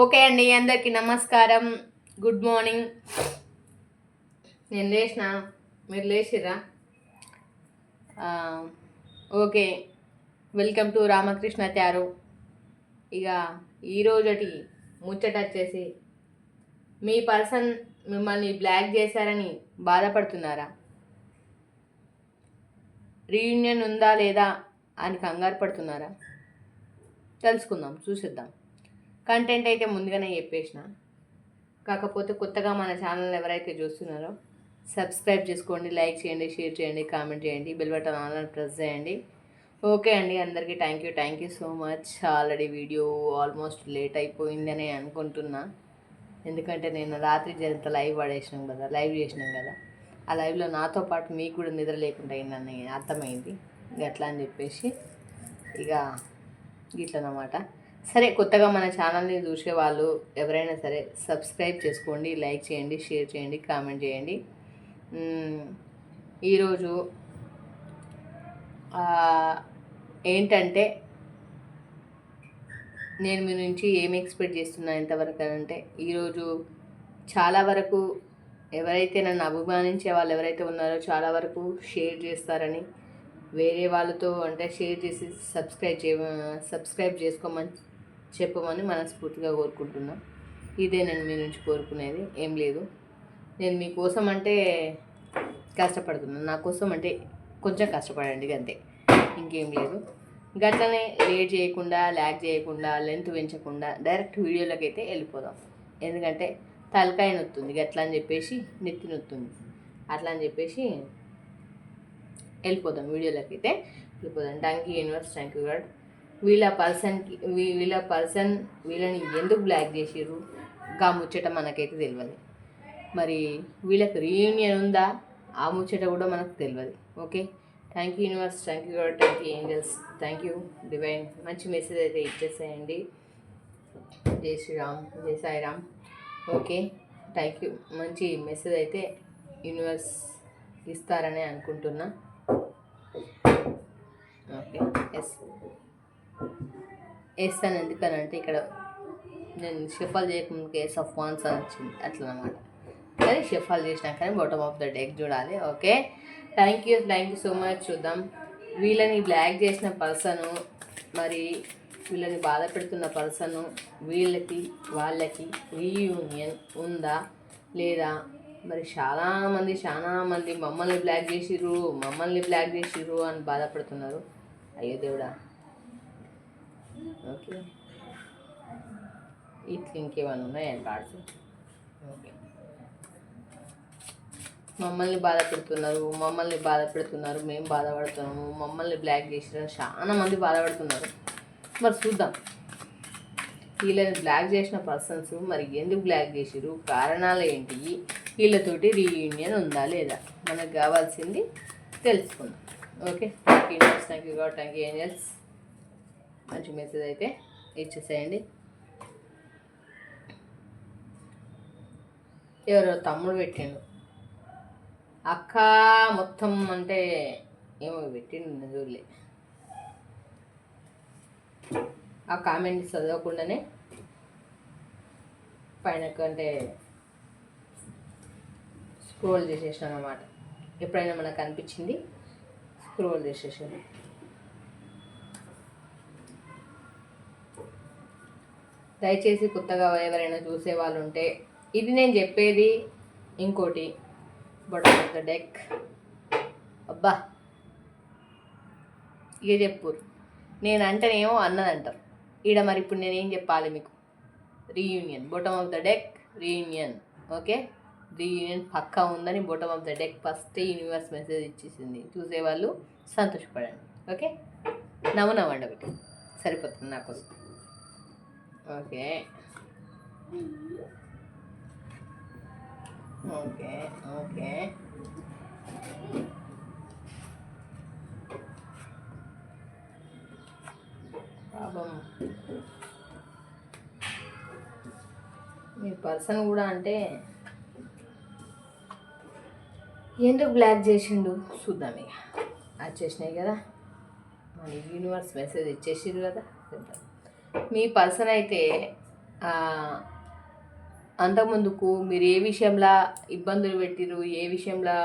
Okay అండి, అందరికీ నమస్కారం. Good morning. నేను లేచిన, మీరు లేచిరా? ఓకే, వెల్కమ్ టు రామకృష్ణ త్యారు. ఇక ఈరోజటి ముచ్చట వచ్చేసి, మీ పర్సన్ మిమ్మల్ని బ్లాక్ చేశారని బాధపడుతున్నారా? రీయూనియన్ ఉందా లేదా అని కంగారు పడుతున్నారా? తెలుసుకుందాం, చూసిద్దాం. కంటెంట్ అయితే ముందుగానే చెప్పేసిన, కాకపోతే కొత్తగా మన ఛానల్ ఎవరైతే చూస్తున్నారో సబ్స్క్రైబ్ చేసుకోండి, లైక్ చేయండి, షేర్ చేయండి, కామెంట్ చేయండి, బెల్ బటన్ ఆన్ ప్రెస్ చేయండి. ఓకే అండి, అందరికీ thank you so much. Already video almost late అయిపోయిందని అనుకుంటున్నా, ఎందుకంటే నేను రాత్రి జరిగితే లైవ్ చేసినాం కదా, ఆ లైవ్లో నాతో పాటు మీకు కూడా నిద్ర లేకుండా అయిందని అర్థమైంది. అట్లా అని చెప్పేసి ఇక ఇట్లనమాట. సరే, కొత్తగా మన ఛానల్ని చూసే వాళ్ళు ఎవరైనా సరే సబ్స్క్రైబ్ చేసుకోండి, లైక్ చేయండి, షేర్ చేయండి, కామెంట్ చేయండి. ఈరోజు ఏంటంటే, నేను మీ నుంచి ఏమి ఎక్స్పెక్ట్ చేస్తున్నా ఎంతవరకు అంటే, ఈరోజు చాలా వరకు ఎవరైతే నన్ను అభిమానించే వాళ్ళు ఎవరైతే ఉన్నారో చాలా వరకు షేర్ చేస్తారని, వేరే వాళ్ళతో అంటే షేర్ చేసి సబ్స్క్రైబ్ చేసుకోమని చెప్పమని మనస్ఫూర్తిగా కోరుకుంటున్నా. ఇదే నేను మీ నుంచి కోరుకునేది, ఏం లేదు. నేను మీకోసం అంటే కష్టపడుతున్నాను, నా కోసం అంటే కొంచెం కష్టపడండి అంతే, ఇంకేం లేదు. గట్లనే లేట్ చేయకుండా, ల్యాగ్ చేయకుండా, లెంత్ పెంచకుండా డైరెక్ట్ వీడియోలోకి అయితే వెళ్ళిపోదాం. ఎందుకంటే తలకాయ నొత్తుంది, గట్లా అని చెప్పేసి నెత్తి నొత్తుంది, అట్లా అని చెప్పేసి వెళ్ళిపోదాం. వీడియోలోకి అయితే వెళ్ళిపోదాం. Thank you universe, thank you God. వీళ్ళ పర్సన్ వీళ్ళని ఎందుకు బ్లాక్ చేసిర్రు గా ముచ్చట మనకైతే తెలియదు. మరి వీళ్ళకి రీయూనియన్ ఉందా ఆ ముచ్చట కూడా మనకు తెలియదు. Okay, thank you universe, thank you god, thank you angels, thank you divine. మంచి మెసేజ్ అయితే ఇచ్చేసేయండి. జై శ్రీరామ్, జై సాయిరామ్. Okay, thank you. మంచి మెసేజ్ అయితే యూనివర్స్ ఇస్తారని అనుకుంటున్నా. ఓకే, ఎస్ అని ఎందుకనంటే ఇక్కడ నేను షఫల్ చేయకముందుకు ఎస్ ఆఫ్ వాన్స్ అని వచ్చింది, అట్లా అనమాట. కానీ షఫల్ చేసినాకనే బాటమ్ ఆఫ్ ద డెక్ చూడాలి. Okay, thank you so much. చూద్దాం, వీళ్ళని బ్లాక్ చేసిన పర్సను, మరి వీళ్ళని బాధ పెడుతున్న పర్సను, వాళ్ళకి రీయూనియన్ ఉందా లేదా? మరి చాలా మంది మమ్మల్ని బ్లాక్ చేసిర్రు అని బాధపడుతున్నారు. అయ్యో దేవుడా. ఓకే, ఇట్లా ఇంకేమైనా ఉన్నాయా కార్డ్స్? ఓకే, మమ్మల్ని బాధ పెడుతున్నారు, మేము బాధపడుతున్నాము, మమ్మల్ని బ్లాక్ చేసినారు, చాలా మంది బాధపడుతున్నారు. మరి చూద్దాం, వీళ్ళని బ్లాక్ చేసిన పర్సన్స్ మరి ఎందుకు బ్లాక్ చేసిరు, కారణాలు ఏంటి, వీళ్ళతోటి రీయూనియన్ ఉందా లేదా, మనకు కావాల్సింది తెలుసుకుందాం. Okay, thank you god, thank you angels. మంచి మెసేజ్ అయితే ఇచ్చేసేయండి. ఎవరో తమ్ముడు పెట్టిండు, అక్క మొత్తం అంటే ఏమో పెట్టిండు, చూడలే. ఆ కామెంట్ చదవకుండానే పైన అంటే స్క్రోల్ చేసేసాను అన్నమాట. ఎప్పుడైనా మనకు అనిపించింది స్క్రోల్ చేసేసాను. దయచేసి కొత్తగా ఎవరైనా చూసే వాళ్ళు ఉంటే, ఇది నేను చెప్పేది ఇంకోటి, బాటమ్ ఆఫ్ ద డెక్. అబ్బా, ఇక చెప్పురు, నేను అంటేనేమో అన్నదంటారు ఈడ. మరి ఇప్పుడు నేనేం చెప్పాలి మీకు? Reunion, bottom of the deck reunion. Okay, reunion పక్కా ఉందని bottom of the deck first universe message ఇచ్చేసింది. చూసేవాళ్ళు సంతోషపడండి. ఓకే, నవ్వండి ఒకటి సరిపోతుంది నాకు. ఓకే ఓకే ఓకే పాపం మీ పర్సన్ కూడా అంటే ఎందుకు బ్లాక్ చేసిండు చూద్దాం. ఇక వచ్చేసినాయి కదా, మన యూనివర్స్ మెసేజ్ ఇచ్చేసిరు కదా. మీ పర్సన్ అయితే అంతకుముందుకు మీరు ఏ విషయంలో ఇబ్బందులు పెట్టిరు, ఏ విషయంలో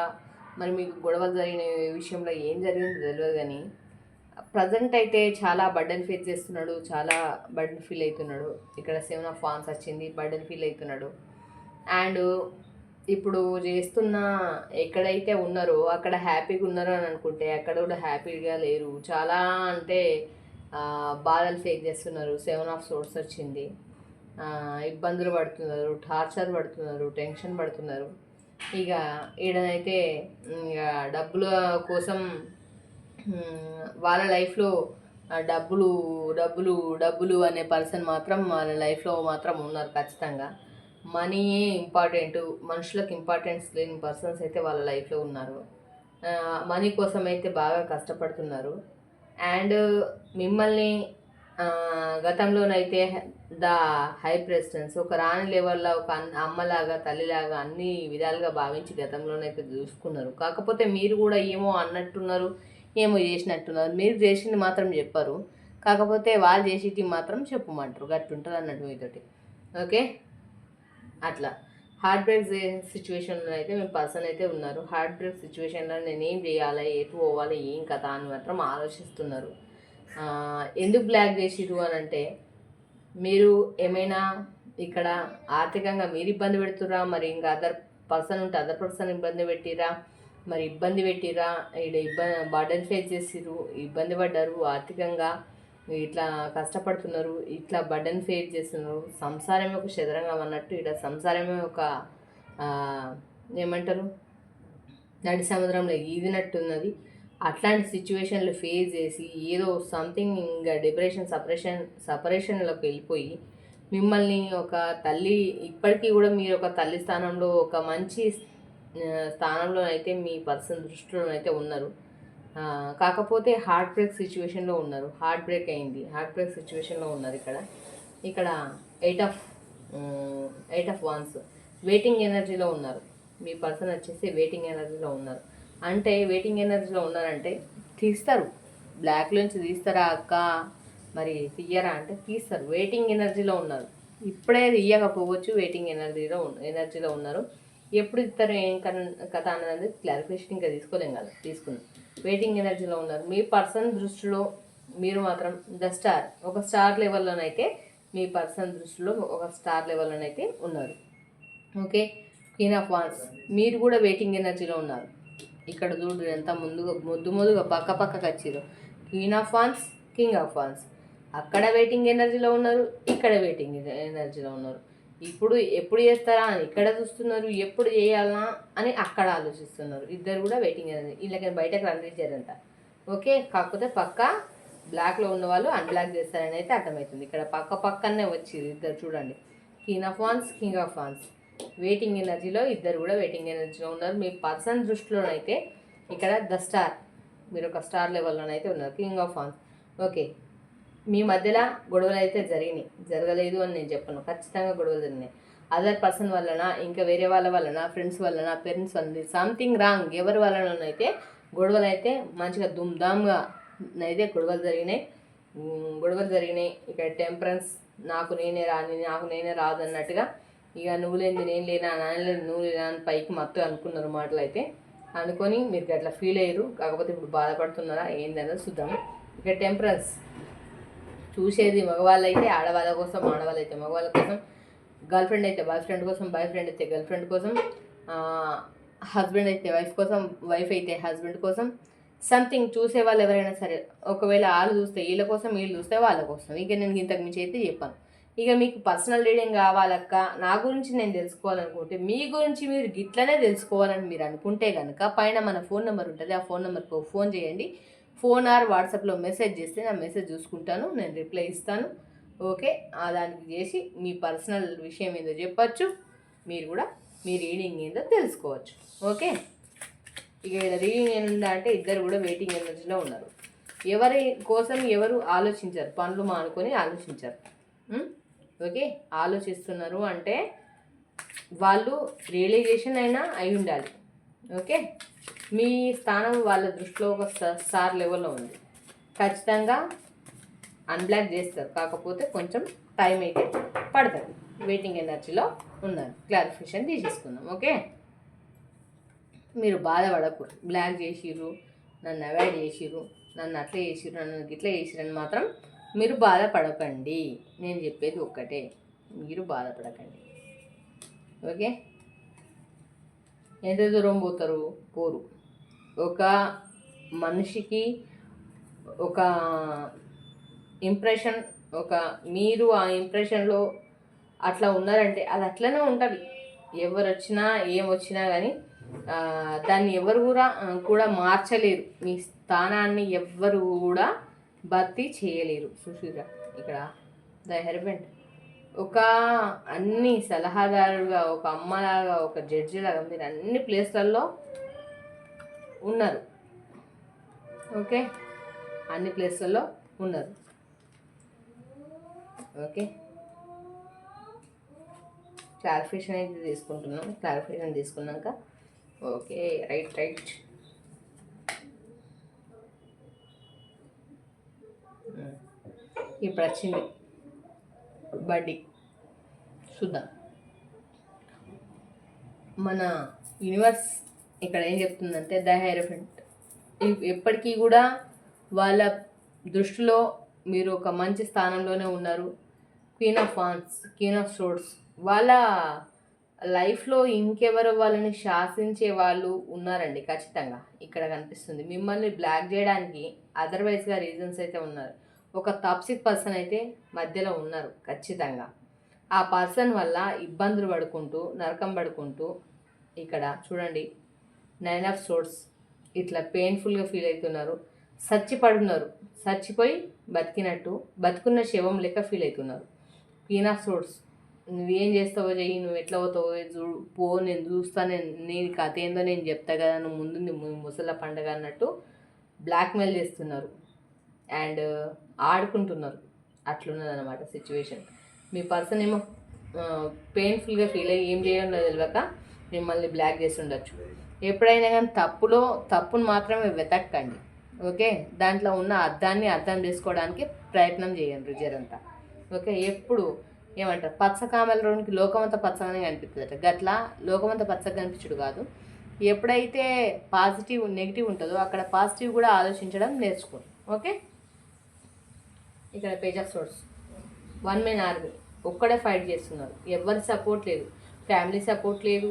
మరి మీకు గొడవలు జరిగిన విషయంలో ఏం జరిగిందో తెలియదు, కానీ ప్రజెంట్ అయితే చాలా బర్డెన్ ఫేస్ చేస్తున్నాడు, చాలా బర్డెన్ ఫీల్ అవుతున్నాడు. ఇక్కడ 7 ఆఫ్ వాండ్స్ వచ్చింది, బర్డెన్ ఫీల్ అవుతున్నాడు. అండ్ ఇప్పుడు చేస్తున్న ఎక్కడైతే ఉన్నారో అక్కడ హ్యాపీగా ఉన్నారు అని అనుకుంటే అక్కడ కూడా హ్యాపీగా లేరు. చాలా అంటే బాధలు ఫేస్ చేస్తున్నారు. 7 ఆఫ్ సోర్స్ వచ్చింది. ఇబ్బందులు పడుతున్నారు, టార్చర్ పడుతున్నారు, టెన్షన్ పడుతున్నారు. ఇక ఈడనైతే ఇక డబ్బుల కోసం వాళ్ళ లైఫ్లో డబ్బులు డబ్బులు డబ్బులు అనే పర్సన్ మాత్రం వాళ్ళ లైఫ్లో మాత్రం ఉన్నారు ఖచ్చితంగా. మనీయే ఇంపార్టెంట్, మనుషులకు ఇంపార్టెన్స్ లేని పర్సన్స్ అయితే వాళ్ళ లైఫ్లో ఉన్నారు. మనీ కోసం అయితే బాగా కష్టపడుతున్నారు. అండ్ మిమ్మల్ని గతంలోనైతే ద హై ప్రెసిడెన్స్ ఒక రాణి లెవెల్లో ఒక అమ్మలాగా తల్లిలాగా అన్ని విధాలుగా భావించి గతంలోనైతే చూసుకున్నారు. కాకపోతే మీరు కూడా ఏమో అన్నట్టున్నారు, ఏమో చేసినట్టున్నారు. మీరు చేసింది మాత్రం చెప్పరు, కాకపోతే వాళ్ళు చేసేటి మాత్రం చెప్పమంటారు. గట్టి ఉంటుంది అన్నట్టు మీతోటి. ఓకే, అట్లా హార్ట్ బ్రేక్ సిచ్యువేషన్లో అయితే మీ పర్సన్ అయితే ఉన్నారు. హార్ట్ బ్రేక్ సిచ్యువేషన్లో నేనేం చేయాలి, ఎటు పోవాలి, ఏం కథ అని మాత్రం ఆలోచిస్తున్నారు. ఎందుకు బ్లాక్ చేసిరు అని అంటే మీరు ఏమైనా ఇక్కడ ఆర్థికంగా మీరు ఇబ్బంది పెడుతురా, మరి ఇంకా అదర్ పర్సన్ ఉంటే అదర్ పర్సన్ ఇబ్బంది పెట్టిరా, మరి ఇబ్బంది పెట్టిరా, ఇక్కడ బర్డెన్ ఫేస్ చేసిరు, ఇబ్బంది పడ్డారు ఆర్థికంగా, ఇట్లా కష్టపడుతున్నారు, ఇట్లా బర్డెన్ ఫేస్ చేస్తున్నారు. సంసారమే ఒక చదరంగం అన్నట్టు ఇక్కడ సంసారమే ఒక ఏమంటారు నడి సముద్రంలో ఈదినట్టున్నది. అట్లాంటి సిచ్యువేషన్లు ఫేస్ చేసి ఏదో సంథింగ్ ఇంకా డిప్రెషన్ సపరేషన్లోకి వెళ్ళిపోయి మిమ్మల్ని ఒక తల్లి, ఇప్పటికీ కూడా మీరు ఒక తల్లి స్థానంలో ఒక మంచి స్థానంలోనైతే మీ పర్సన్ దృష్టిలోనైతే ఉన్నారు. కాకపోతే హార్ట్ బ్రేక్ సిచ్యువేషన్లో ఉన్నారు. హార్ట్ బ్రేక్ అయింది, హార్ట్ బ్రేక్ సిచ్యువేషన్లో ఉన్నారు. ఇక్కడ 8 ఆఫ్ వాన్స్ వెయిటింగ్ ఎనర్జీలో ఉన్నారు. మీ పర్సన్ వచ్చేసి వెయిటింగ్ ఎనర్జీలో ఉన్నారు. అంటే వెయిటింగ్ ఎనర్జీలో ఉన్నారంటే తీస్తారు, బ్లాక్లోంచి తీస్తారా అక్క, మరి తీయరా అంటే తీస్తారు. వెయిటింగ్ ఎనర్జీలో ఉన్నారు. ఇప్పుడే తీయకపోవచ్చు, వెయిటింగ్ ఎనర్జీలో ఉన్నారు. ఎప్పుడు ఇస్తారు ఏం కథ అన్నది క్లారిఫికేషన్ ఇంకా తీసుకోలేం కదా, తీసుకుందాం. వెయిటింగ్ ఎనర్జీలో ఉన్నారు. మీ పర్సన్ దృష్టిలో మీరు మాత్రం ద స్టార్, ఒక స్టార్ లెవెల్లోనైతే మీ పర్సన్ దృష్టిలో ఒక స్టార్ లెవెల్లోనైతే ఉన్నారు. ఓకే, క్వీన్ ఆఫ్ వాన్స్ మీరు కూడా వెయిటింగ్ ఎనర్జీలో ఉన్నారు. ఇక్కడ చూడు ఎంత ముద్దుగా పక్కకు వచ్చిరు. Queen of wands, king of wands. అక్కడ వెయిటింగ్ ఎనర్జీలో ఉన్నారు, ఇక్కడ వెయిటింగ్ ఎనర్జీలో ఉన్నారు. ఇప్పుడు ఎప్పుడు చేస్తారా అని ఇక్కడ చూస్తున్నారు, ఎప్పుడు చేయాలా అని అక్కడ ఆలోచిస్తున్నారు. ఇద్దరు కూడా వెయిటింగ్ ఎనర్జీ. వీళ్ళకి బయటకు రండించారంట. ఓకే, కాకపోతే పక్క బ్లాక్లో ఉన్న వాళ్ళు అన్బ్లాక్ చేస్తారని అయితే అర్థమవుతుంది. ఇక్కడ పక్కనే వచ్చింది ఇద్దరు చూడండి. Queen of wands, king of wands. Waiting ఎనర్జీలో ఇద్దరు కూడా వెయిటింగ్ ఎనర్జీలో ఉన్నారు. మీ పర్సన్ దృష్టిలోనైతే ఇక్కడ ద స్టార్, మీరు ఒక స్టార్ లెవెల్లోనైతే ఉన్నారు. King of Vance. ఓకే, మీ మధ్యలో గొడవలు అయితే జరగలేదు అని నేను చెప్పను. ఖచ్చితంగా గొడవలు జరిగినాయి. అదర్ పర్సన్ వలన, ఇంకా వేరే వాళ్ళ వలన, ఫ్రెండ్స్ వలన, పేరెంట్స్ వలన, సంథింగ్ రాంగ్ ఎవరి వలనైతే గొడవలు అయితే మంచిగా దుమ్దామ్గా అయితే గొడవలు జరిగినాయి. ఇక్కడ టెంపరెన్స్, నాకు నేనే రాదు అన్నట్టుగా, ఇక నువ్వు లేని నేను లేనా, నాన్న లేదు నువ్వు లేనా అని పైకి మొత్తం అనుకున్నారు మాటలు అయితే. అనుకొని మీరు అట్లా ఫీల్ అయ్యారు. కాకపోతే ఇప్పుడు బాధపడుతున్నారా ఏందన్నది చూద్దాం. ఇక టెంపరెన్స్ చూసేది మగవాళ్ళు అయితే ఆడవాళ్ళ కోసం, ఆడవాళ్ళు అయితే మగవాళ్ళ కోసం, గర్ల్ ఫ్రెండ్ అయితే బాయ్ ఫ్రెండ్ కోసం, బాయ్ ఫ్రెండ్ అయితే గర్ల్ ఫ్రెండ్ కోసం, హస్బెండ్ అయితే వైఫ్ కోసం, వైఫ్ అయితే హస్బెండ్ కోసం. సంథింగ్ చూసే వాళ్ళు ఎవరైనా సరే, ఒకవేళ వాళ్ళు చూస్తే వీళ్ళ కోసం, వీళ్ళు చూస్తే వాళ్ళ కోసం. ఇక నేను ఇంతకు మించి అయితే చెప్పాను. ఇక మీకు పర్సనల్ రీడింగ్ కావాలక్క, నా గురించి నేను తెలుసుకోవాలనుకుంటే, మీ గురించి మీరు గిట్లనే తెలుసుకోవాలని మీరు అనుకుంటే కనుక పైన మన ఫోన్ నెంబర్ ఉంటుంది, ఆ ఫోన్ నెంబర్కి ఫోన్ చేయండి. ఫోన్ ఆర్ వాట్సాప్లో మెసేజ్ చేస్తే నా మెసేజ్ చూసుకుంటాను, నేను రిప్లై ఇస్తాను. ఓకే, దానికి చేసి మీ పర్సనల్ విషయం ఏదో చెప్పచ్చు, మీరు కూడా మీ రీడింగ్ ఏందో తెలుసుకోవచ్చు. ఓకే, ఇక రీడింగ్ ఏంటంటే అంటే ఇద్దరు కూడా వెయిటింగ్ ఎనర్జీలో ఉన్నారు. ఎవరి కోసం ఎవరు ఆలోచించారు, పనులు మానుకొని ఆలోచించారు. ఓకే, ఆలోచిస్తున్నారు అంటే వాళ్ళు రియలైజేషన్ అయినా అయి ఉండాలి. ఓకే, మీ స్థానం వాళ్ళ దృష్టిలో ఒక స్టార్ లెవెల్లో ఉంది. ఖచ్చితంగా అన్బ్లాక్ చేస్తారు, కాకపోతే కొంచెం టైం అయితే పడుతుంది. వెయిటింగ్ ఎనర్జీలో ఉన్నారు. క్లారిఫికేషన్ తీసేసుకుందాం. ఓకే, మీరు బాధపడకూడదు. బ్లాక్ చేసిర్రు, నన్ను అవాయిడ్ చేసిర్రు, నన్ను అట్లా చేసిర్రు, నన్ను ఇట్లా చేసిర్రని మాత్రం మీరు బాధపడకండి. నేను చెప్పేది ఒక్కటే, మీరు బాధపడకండి. ఓకే, ఎంత దూరం పోతారు? పోరు. ఒక మనిషికి ఒక ఇంప్రెషన్, మీరు ఆ ఇంప్రెషన్లో అట్లా ఉన్నారంటే అది అట్లనే ఉంటుంది. ఎవరు వచ్చినా ఏమొచ్చినా కానీ దాన్ని ఎవరు కూడా మార్చలేరు. మీ స్థానాన్ని ఎవ్వరు కూడా భర్తీ చేయలేరు. చూసిరా ఇక్కడ ద హెర్బెంట్ ఒక అన్ని సలహాదారుగా, ఒక అమ్మలాగా, ఒక జడ్జిలాగా మీరు అన్ని ప్లేస్లలో ఉన్నారు. ఓకే, అన్ని ప్లేస్లలో ఉన్నారు. ఓకే, క్లారిఫికేషన్ అయితే తీసుకుంటున్నాం. క్లారిఫికేషన్ తీసుకున్నాక ఓకే, రైట్. ఇప్పుడు వచ్చింది బడ్డీ. చూద్దాం మన యూనివర్స్ ఇక్కడ ఏం చెప్తుందంటే, ద హైరోఫెంట్ ఎప్పటికీ కూడా వాళ్ళ దృష్టిలో మీరు ఒక మంచి స్థానంలోనే ఉన్నారు. Queen of Vance, queen of swords, వాళ్ళ లైఫ్లో ఇంకెవరు వాళ్ళని శాసించే వాళ్ళు ఉన్నారండి ఖచ్చితంగా. ఇక్కడ కనిపిస్తుంది మిమ్మల్ని బ్లాక్ చేయడానికి అదర్వైజ్గా రీజన్స్ అయితే ఉన్నారు. ఒక టాక్సిక్ పర్సన్ అయితే మధ్యలో ఉన్నారు ఖచ్చితంగా. ఆ పర్సన్ వల్ల ఇబ్బందులు పడుకుంటూ, నరకం పడుకుంటూ, ఇక్కడ చూడండి 9 ఆఫ్ సోర్డ్స్, ఇట్లా పెయిన్ఫుల్గా ఫీల్ అవుతున్నారు. చచ్చిపోయి బతికినట్టు, బతుకున్న శవం లెక్క ఫీల్ అవుతున్నారు. క్వీన్ ఆఫ్ సోర్డ్స్, నువ్వేం చేస్తావో చెయ్యి, నువ్వు ఎట్లా పోతావో చూడు, నేను చూస్తాను, నేను కథ ఏందో నేను చెప్తా కదా, నువ్వు ముందు ముసల పండగ అన్నట్టు బ్లాక్మెయిల్ చేస్తున్నారు అండ్ ఆడుకుంటున్నారు. అట్లున్నది అనమాట సిచ్యువేషన్. మీ పర్సన్ ఏమో పెయిన్ఫుల్గా ఫీల్ అయ్యి ఏం చేయాలో తెలియక మిమ్మల్ని బ్లాక్ చేసి ఉండొచ్చు. ఎప్పుడైనా కానీ తప్పును మాత్రమే వెతక్కండి. ఓకే, దాంట్లో ఉన్న అర్థాన్ని అర్థం చేసుకోవడానికి ప్రయత్నం చేయండి జరంతా. ఓకే, ఎప్పుడు ఏమంటారు, పచ్చ కామెలలోనికి లోకమంతా పచ్చగానే కనిపిస్తుందట. గట్లా లోకమంతా పచ్చగా కనిపించడు కాదు. ఎప్పుడైతే పాజిటివ్ నెగిటివ్ ఉంటుందో అక్కడ పాజిటివ్ కూడా ఆలోచించడం నేర్చుకోండి. ఓకే, ఇక్కడ page of swords, 1 man army, ఒక్కడే ఫైట్ చేస్తున్నారు. ఎవరి సపోర్ట్ లేదు, ఫ్యామిలీ సపోర్ట్ లేదు,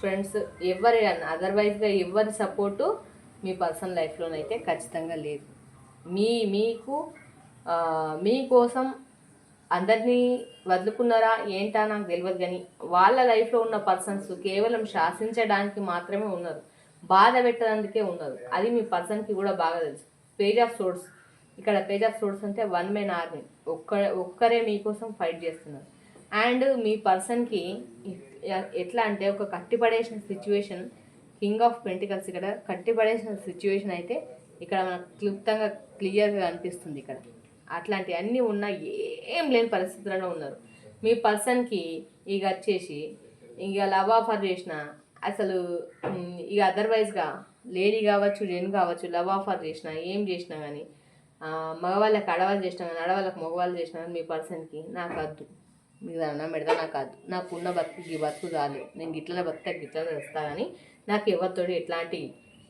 ఫ్రెండ్స్ ఎవరి అదర్వైజ్గా ఎవరి సపోర్టు మీ పర్సనల్ లైఫ్లోనైతే ఖచ్చితంగా లేదు. మీకోసం అందరినీ వదులుకున్నారా ఏంటా నాకు తెలియదు, కానీ వాళ్ళ లైఫ్లో ఉన్న పర్సన్స్ కేవలం శాసించడానికి మాత్రమే ఉన్నారు, బాధ పెట్టడానికే ఉన్నారు. అది మీ పర్సన్కి కూడా బాగా తెలుసు. పేజ్ ఆఫ్ సోర్స్, ఇక్కడ పేజ్ ఆఫ్ సోర్స్ అంటే 1 man army, ఒక్కరే మీకోసం ఫైట్ చేస్తున్నారు. అండ్ మీ పర్సన్కి ఎట్లా అంటే ఒక కట్టిపడేసిన సిచ్యువేషన్, కింగ్ ఆఫ్ పెంటికల్స్, ఇక్కడ కట్టిపడేసిన సిచ్యువేషన్ అయితే ఇక్కడ మనకు క్లుప్తంగా క్లియర్గా అనిపిస్తుంది. ఇక్కడ అట్లాంటి అన్నీ ఉన్నా ఏం లేని పరిస్థితులలో ఉన్నారు. మీ పర్సన్కి ఇక వచ్చేసి ఇక లవ్ ఆఫర్ చేసిన అసలు ఇక అదర్వైజ్గా లేడీ కావచ్చు, జెన్ కావచ్చు, లవ్ ఆఫర్ చేసిన ఏం చేసినా కానీ, మగవాళ్ళకి ఆడవాళ్ళు చేసినా కానీ, ఆడవాళ్ళకి మగవాళ్ళు చేసినా కానీ మీ పర్సన్కి నాకు వద్దు, మీకు దండం పెడతా, నాకు వద్దు, నాకున్న బతుకు చాలు, నేను గిట్లనే గిట్లనే వస్తా, కానీ నాకు ఎవరితోటి ఎట్లాంటి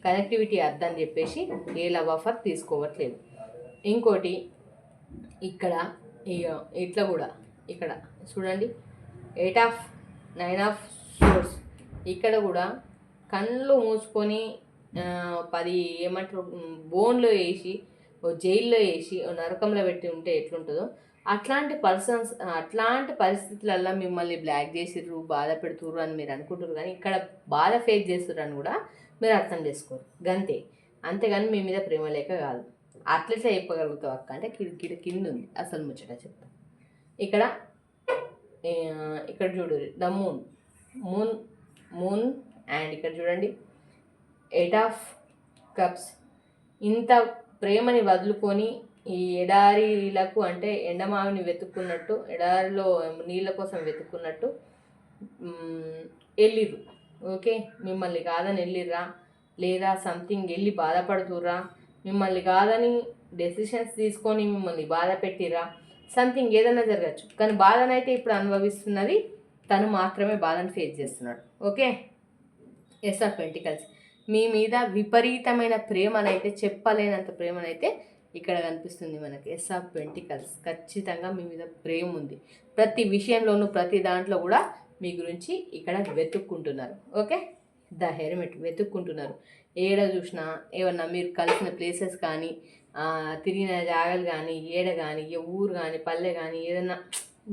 కనెక్టివిటీ వద్దని చెప్పేసి ఏ లవ్ ఆఫర్ తీసుకోవట్లేదు. ఇంకోటి ఇక్కడ ఇట్లా కూడా ఇక్కడ చూడండి 9 ఆఫ్ సోర్స్, ఇక్కడ కూడా కళ్ళు మూసుకొని 10 ఏమంటారు బోన్లో వేసి జైల్లో వేసి నరకంలో పెట్టి ఉంటే ఎట్లుంటుందో అట్లాంటి పరిస్థితులలో మిమ్మల్ని బ్లాక్ చేసిర్రు, బాధ పెడుతుర్రు అని మీరు అనుకుంటారు, కానీ ఇక్కడ బాధ ఫేస్ చేస్తుర్రు అని కూడా మీరు అర్థం చేసుకోరు. గంతే, అంతేగాని మీ మీద ప్రేమ లేక కాదు. అట్లెట్లా చెప్పగలుగుతావు అక్క అంటే కింద ఉంది అసలు ముచ్చట చెప్తా. ఇక్కడ చూడు ద మూన్ అండ్ ఇక్కడ చూడండి 8 ఆఫ్ కప్స్. ఇంత ప్రేమని వదులుకొని ఈ ఎడారిలకు అంటే ఎండమావిని వెతుక్కున్నట్టు, ఎడారిలో నీళ్ళ కోసం వెతుక్కున్నట్టు వెళ్ళిర్రు. ఓకే, మిమ్మల్ని కాదని వెళ్ళిర్రా లేదా సంథింగ్ వెళ్ళి బాధపడుతుర్రా, మిమ్మల్ని కాదని డెసిషన్స్ తీసుకొని మిమ్మల్ని బాధ పెట్టిరా, సంథింగ్ ఏదైనా జరగచ్చు. కానీ బాధనైతే ఇప్పుడు అనుభవిస్తున్నది తను మాత్రమే, బాధను ఫేస్ చేస్తున్నాడు. ఓకే, ఎస్ ఆఫ్ పెంటికల్స్ మీ మీద విపరీతమైన ప్రేమనైతే, చెప్పలేనంత ప్రేమనైతే ఇక్కడ కనిపిస్తుంది మనకి. ఎస్ ఆఫ్ పెంటికల్స్ ఖచ్చితంగా మీ మీద ప్రేమ ఉంది. ప్రతి విషయంలోనూ ప్రతి దాంట్లో కూడా మీ గురించి ఇక్కడ వెతుక్కుంటున్నారు. ఓకే, ద హెర్మిట్ వెతుక్కుంటున్నారు. ఏడ చూసినా ఏమన్నా మీరు కలిసిన ప్లేసెస్ కానీ, తిరిగిన జాగాలు కానీ, ఏడ కానీ, ఊరు కానీ, పల్లె కానీ, ఏదన్నా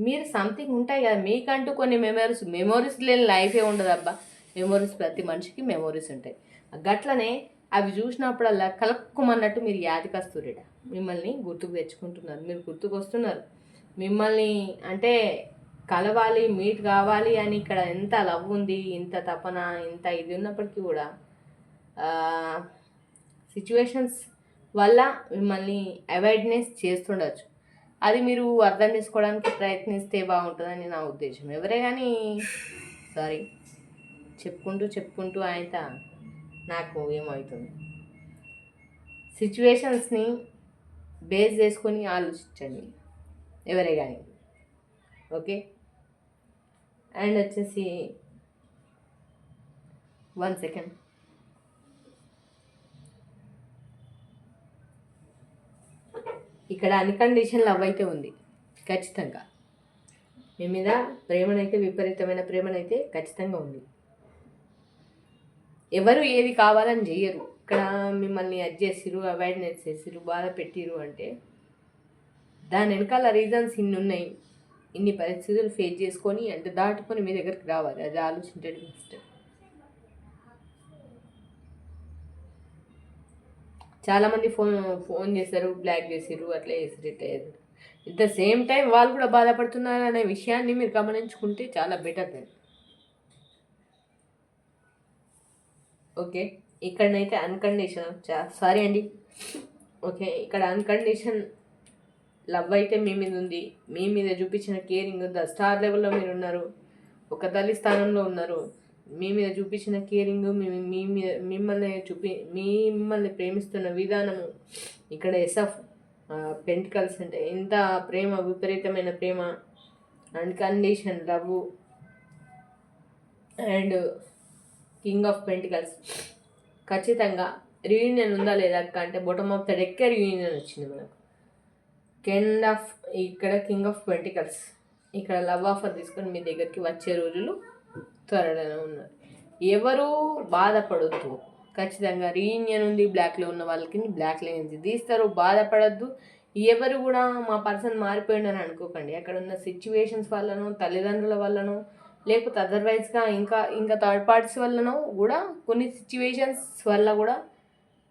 మీరు సంథింగ్ ఉంటాయి కదా మీకంటూ కొన్ని మెమోరీస్ లేని లైఫే ఉండదు అబ్బా. మెమోరీస్ ప్రతి మనిషికి మెమోరీస్ ఉంటాయి. గట్లనే అవి చూసినప్పుడల్లా కలక్కుమన్నట్టు మీరు యాదికస్తురేట, మిమ్మల్ని గుర్తుకు తెచ్చుకుంటున్నారు, మీరు గుర్తుకు వస్తున్నారు. మిమ్మల్ని అంటే కలవాలి, మీట్ కావాలి అని ఇక్కడ ఎంత లవ్ ఉంది, ఇంత తపన, ఇంత ఇది ఉన్నప్పటికీ కూడా సిచ్యువేషన్స్ వల్ల మిమ్మల్ని అవాయిడ్నెస్ చేస్తుండొచ్చు. అది మీరు అర్థం చేసుకోవడానికి ప్రయత్నిస్తే బాగుంటుందని నా ఉద్దేశం. ఎవరే కానీ సారీ చెప్పుకుంటూ ఆయన నాకు ఏమవుతుంది, సిచ్యువేషన్స్ని బేస్ చేసుకొని ఆలోచించండి ఎవరే కానీ. ఓకే, అండ్ వచ్చేసి 1 సెకండ్, ఇక్కడ అన్కండిషన్ లవ్ అయితే ఉంది ఖచ్చితంగా. మీ మీద ప్రేమనైతే, విపరీతమైన ప్రేమనైతే ఖచ్చితంగా ఉంది. ఎవరు ఏది కావాలని చెయ్యరు. ఇక్కడ మిమ్మల్ని అది చేసిరు, అవాయిడ్నెస్ చేసిరు, బాధ పెట్టిరు అంటే దాని వెనకాల రీజన్స్ ఇన్ని ఉన్నాయి. ఇన్ని పరిస్థితులు ఫేస్ చేసుకొని అంటే దాటుకొని మీ దగ్గరికి రావాలి. అది ఆలోచించండి ఫస్ట్. చాలామంది ఫోన్ చేశారు, బ్లాక్ చేసిరు, అట్లా చేసిరు, ఇట్లా చేసారు. ఎట్ ద సేమ్ టైం వాళ్ళు కూడా బాధపడుతున్నారు అనే విషయాన్ని మీరు గమనించుకుంటే చాలా బెటర్ దెన్. ఓకే, ఇక్కడనైతే అన్కండిషన్ సారీ అండి. ఓకే, ఇక్కడ అన్కండిషన్ లవ్ అయితే మీ మీద ఉంది. మీ మీద చూపించిన కేరింగ్ ద స్టార్ లెవెల్లో మీరు ఉన్నారు, ఒక తల్లి స్థానంలో ఉన్నారు. మీ మీద చూపించిన కేరింగ్, మిమ్మల్ని ప్రేమిస్తున్న విధానము, ఇక్కడ ఎస్ ఆఫ్ పెంటికల్స్ అంటే ఎంత ప్రేమ, విపరీతమైన ప్రేమ, unconditional love and king of pentacles. ఖచ్చితంగా రీయూనియన్ ఉందా లేదా అంటే bottom of the deck reunion వచ్చింది మనకు. ఇక్కడ కింగ్ ఆఫ్ పెంటికల్స్, ఇక్కడ లవ్ ఆఫర్ తీసుకొని మీ దగ్గరికి వచ్చే రోజులు త్వరలోనే ఉన్నారు. ఎవరు బాధపడొద్దు, ఖచ్చితంగా రీయూనియన్ ఉంది. బ్లాక్లో ఉన్న వాళ్ళకి బ్లాక్ లైన్స్ తీస్తారు, బాధపడద్దు. ఎవరు కూడా మా పర్సన్ మారిపోయిందని అనుకోకండి. అక్కడ ఉన్న సిచ్యువేషన్స్ వల్లనో, తల్లిదండ్రుల వల్లనో, లేకపోతే అదర్వైజ్గా ఇంకా థర్డ్ పార్టీస్ వల్లనో కూడా, కొన్ని సిచ్యువేషన్స్ వల్ల కూడా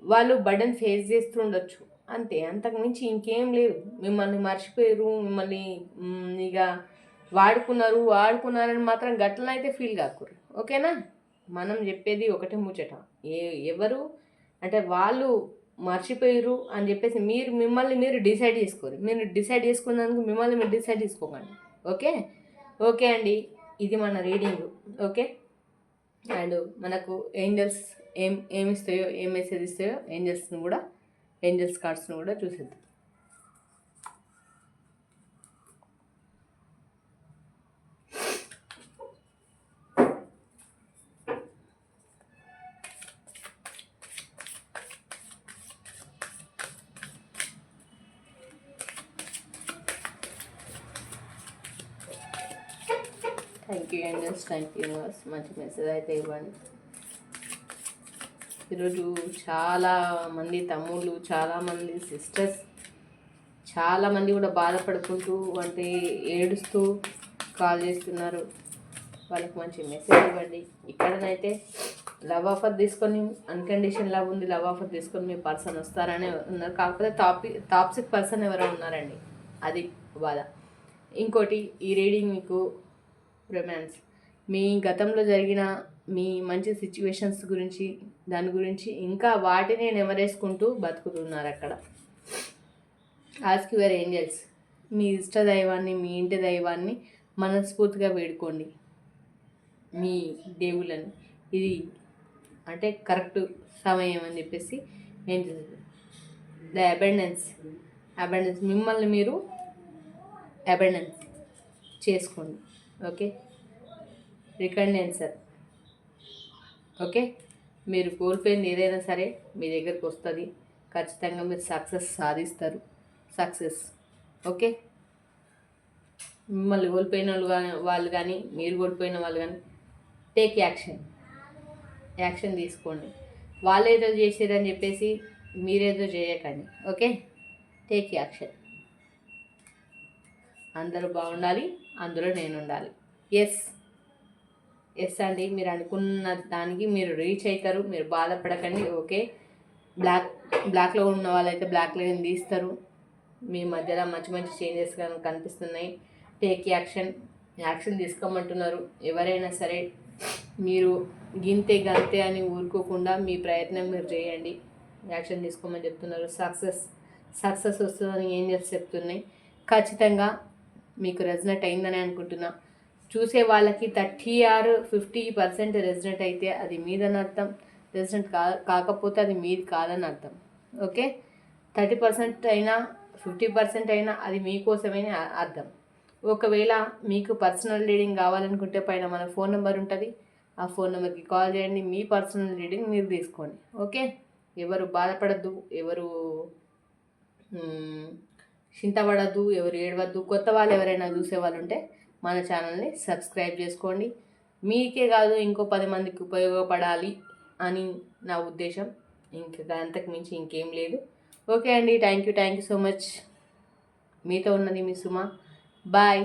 వాళ్ళు బర్డెన్ ఫేస్ చేస్తూ ఉండొచ్చు. అంతే, అంతకుమించి ఇంకేం లేదు. మిమ్మల్ని మర్చిపోయారు, మిమ్మల్ని ఇక వాడుకున్నారని మాత్రం గట్లనైతే ఫీల్ కాకూడదు. ఓకేనా, మనం చెప్పేది ఒకటే ముచ్చట. ఎవరు అంటే వాళ్ళు మర్చిపోయారు అని చెప్పేసి మిమ్మల్ని మీరు డిసైడ్ చేసుకోరు. మీరు డిసైడ్ చేసుకున్నందుకు మిమ్మల్ని మీరు డిసైడ్ చేసుకోకండి. ఓకే అండి, ఇది మన రీడింగ్. ఓకే, అండ్ మనకు ఏంజల్స్ ఏమిస్తాయో, ఏం మెసేజ్ ఇస్తాయో ఏంజల్స్ కార్డ్స్ను కూడా చూసేద్దాం. Thank you angels, thank you universe. మంచి మెసేజ్ అయితే ఇవ్వండి. ఈరోజు చాలామంది తమ్ముళ్ళు, చాలామంది సిస్టర్స్, చాలామంది కూడా బాధపడుకుంటూ అంటే ఏడుస్తూ కాల్ చేస్తున్నారు. వాళ్ళకి మంచి మెసేజ్ ఇవ్వండి. ఇక్కడనైతే లవ్ ఆఫర్ తీసుకొని, అన్కండిషన్ లవ్ ఉంది, లవ్ ఆఫర్ తీసుకొని మీ పర్సన్ వస్తారనే ఉన్నారు. కాకపోతే టాక్సిక్ పర్సన్ ఎవరో ఉన్నారండి, అది బాధ. ఇంకోటి, ఈ రీడింగ్ మీకు రొమాన్స్, మీ గతంలో జరిగిన మీ మంచి సిచ్యువేషన్స్ గురించి, దాని గురించి ఇంకా వాటిని నెమరేసుకుంటూ బతుకుతున్నారు అక్కడ. ఆస్క్ యువర్ ఏంజల్స్, మీ ఇష్ట దైవాన్ని, మీ ఇంటి దైవాన్ని మనస్ఫూర్తిగా వేడుకోండి, మీ దేవుళ్ళని. ఇది అంటే కరెక్ట్ సమయం అని చెప్పేసి ఏంజల్స్ ద అబెండెన్స్. మిమ్మల్ని మీరు అబెండెన్స్ చేసుకోండి. ఓకే, రికగ్నెన్సర్. ఓకే, మీరు కోల్పోయింది ఏదైనా సరే మీ దగ్గరకు వస్తుంది. ఖచ్చితంగా మీరు సక్సెస్ సాధిస్తారు. సక్సెస్. ఓకే, మిమ్మల్ని కోల్పోయిన వాళ్ళు కానీ మీరు కోల్పోయిన వాళ్ళు కానీ టేక్ యాక్షన్ తీసుకోండి. వాళ్ళు ఏదో చేసారని చెప్పేసి మీరేదో చేయకండి. Okay, take action. అందరూ బాగుండాలి, అందులో నేను ఉండాలి. ఎస్ అండి, మీరు అనుకున్న దానికి మీరు రీచ్ అవుతారు. మీరు బాధపడకండి. ఓకే, బ్లాక్లో ఉన్న వాళ్ళైతే బ్లాక్లో తీస్తారు. మీ మధ్యలో మంచి మంచి చేంజెస్ కనిపిస్తున్నాయి. టేక్ యాక్షన్ తీసుకోమంటున్నారు. ఎవరైనా సరే మీరు గింతే గంతే అని ఊరుకోకుండా మీ ప్రయత్నం మీరు చేయండి. యాక్షన్ తీసుకోమని చెప్తున్నారు. సక్సెస్ వస్తుందని ఏం చేసి చెప్తున్నాయి. ఖచ్చితంగా మీకు రెజనేట్ అయిందని అనుకుంటున్నా. చూసే వాళ్ళకి 30 or 50% రెజనేట్ అయితే అది మీదని అర్థం. రెజనేట్ కాకపోతే అది మీది కాదని అర్థం. ఓకే, 30% అయినా 50% అయినా అది మీకోసమని అర్థం. ఒకవేళ మీకు పర్సనల్ రీడింగ్ కావాలనుకుంటే పైన మన ఫోన్ నెంబర్ ఉంటుంది. ఆ ఫోన్ నెంబర్కి కాల్ చేయండి. మీ పర్సనల్ రీడింగ్ మీరు తీసుకోండి. ఓకే, ఎవరు బాధపడద్దు, ఎవరు చింతపడద్దు, ఎవరు ఏడవద్దు. కొత్త వాళ్ళు ఎవరైనా చూసేవాళ్ళు ఉంటే మన ఛానల్ని సబ్స్క్రైబ్ చేసుకోండి. మీకే కాదు ఇంకో 10 మందికి ఉపయోగపడాలి అని నా ఉద్దేశం. ఇంకా అంతకు మించి ఇంకేం లేదు. ఓకే అండి, థ్యాంక్ యూ సో మచ్. మీతో ఉన్నది మీ సుమ. బాయ్.